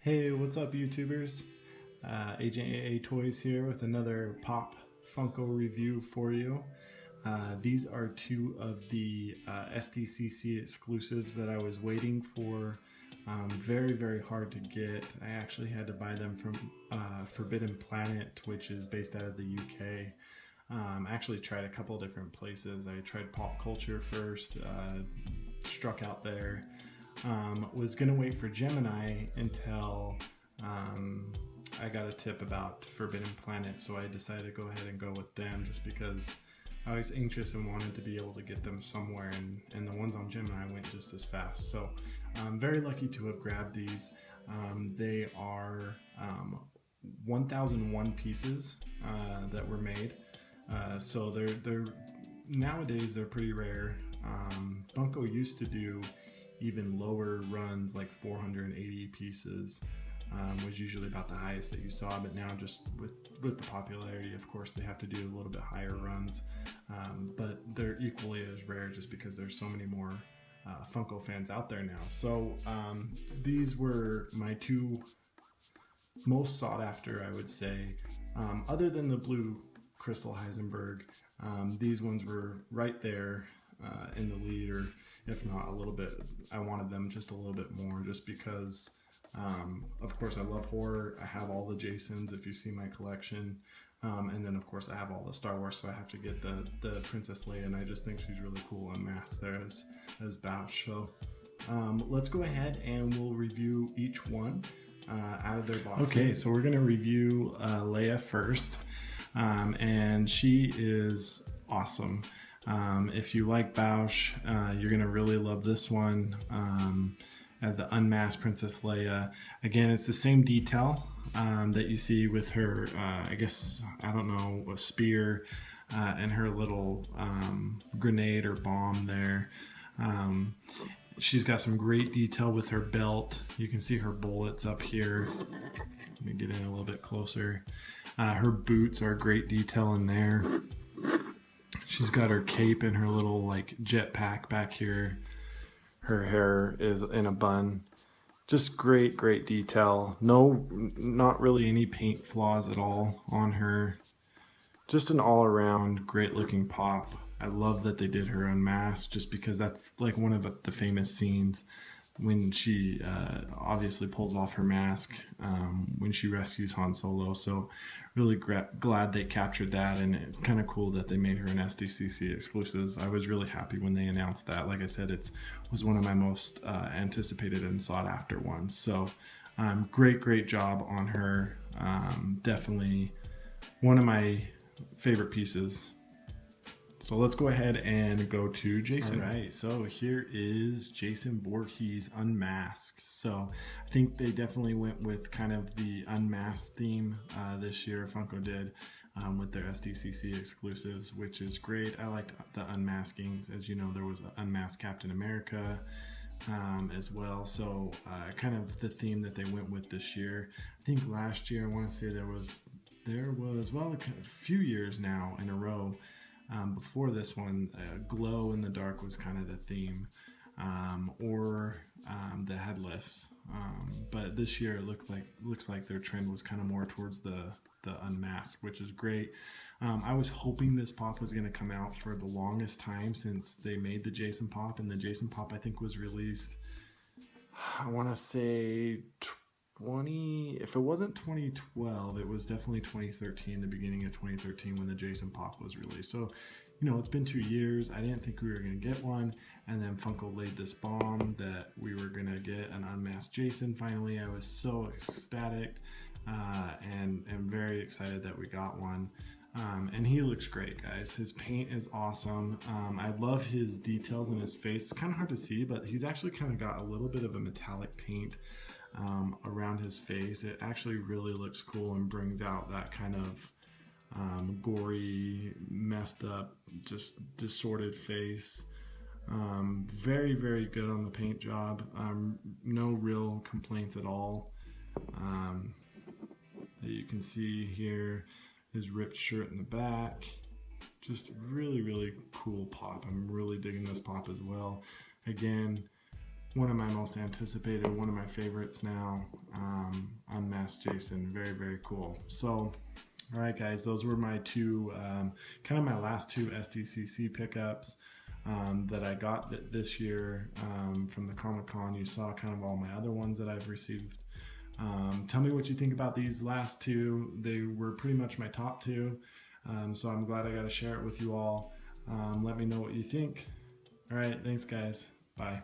Hey, what's up YouTubers? AJA Toys here with another Pop Funko review for you. These are two of the SDCC exclusives that I was waiting for. Very hard to get. I actually had to buy them from Forbidden Planet, which is based out of the UK. I actually tried a couple different places. I tried Pop Culture first, struck out there. Was gonna wait for Gemini until I got a tip about Forbidden Planet, so I decided to go ahead and go with them just because I was anxious and wanted to be able to get them somewhere, and the ones on Gemini went just as fast. So I'm very lucky to have grabbed these. They are 1001 pieces that were made, so they're nowadays they're pretty rare. Funko used to do even lower runs, like 480 pieces was usually about the highest that you saw, but now just with the popularity, of course, they have to do a little bit higher runs, but they're equally as rare just because there's so many more Funko fans out there now. So these were my two most sought after, I would say, other than the blue Crystal Heisenberg. These ones were right there in the lead, or if not a little bit. I wanted them just a little bit more just because of course I love horror. I have all the Jasons if you see my collection, and then of course I have all the Star Wars, so I have to get the Princess Leia, and I just think she's really cool unmasked there as Boushh. So let's go ahead and we'll review each one out of their boxes. Okay, so we're gonna review Leia first, and she is awesome. If you like Boushh, you're gonna really love this one as the Unmasked Princess Leia. Again, it's the same detail that you see with her, I guess, I don't know, a spear and her little grenade or bomb there. She's got some great detail with her belt. You can see her bullets up here. Let me get in a little bit closer. Her boots are great detail in there. She's got her cape and her little like jetpack back here. Her hair is in a bun. Just great detail. No, not really any paint flaws at all on her. Just an all around great looking pop. I love that they did her unmasked just because that's like one of the famous scenes when she obviously pulls off her mask when she rescues Han Solo. So really glad they captured that, and it's kind of cool that they made her an SDCC exclusive. I was really happy when they announced that. Like I said, it was one of my most anticipated and sought after ones. So great job on her. Definitely one of my favorite pieces. So let's go ahead and go to Jason. All right, so here is Jason Vorhees Unmasked. So I think they definitely went with kind of the unmasked theme this year. Funko did with their SDCC exclusives, which is great. I liked the unmaskings. As you know, there was an unmasked Captain America as well. So kind of the theme that they went with this year. I think last year, I want to say there was well, a few years now in a row. Before this one, glow in the dark was kind of the theme, or the headless. But this year it looks like their trend was kind of more towards the unmasked, which is great. I was hoping this pop was going to come out for the longest time since they made the Jason pop, and the Jason pop I think was released, I want to say if it wasn't 2012, it was definitely 2013, the beginning of 2013 when the Jason pop was released. So, you know, it's been 2 years. I didn't think we were going to get one, and then Funko laid this bomb that we were going to get an unmasked Jason finally. I was so ecstatic and very excited that we got one. And he looks great, guys. His paint is awesome. I love his details in his face. It's kind of hard to see, but he's actually kind of got a little bit of a metallic paint around his face. It actually really looks cool and brings out that kind of gory, messed up, just distorted face. Very good on the paint job. No real complaints at all. That you can see here, his ripped shirt in the back. Just really cool pop. I'm really digging this pop as well. Again, one of my most anticipated, one of my favorites now, Unmasked Jason. Very, very cool. So, all right, guys, those were my two, kind of my last two SDCC pickups that I got this year from the Comic-Con. You saw kind of all my other ones that I've received. Tell me what you think about these last two. They were pretty much my top two, so I'm glad I got to share it with you all. Let me know what you think. All right, thanks, guys. Bye.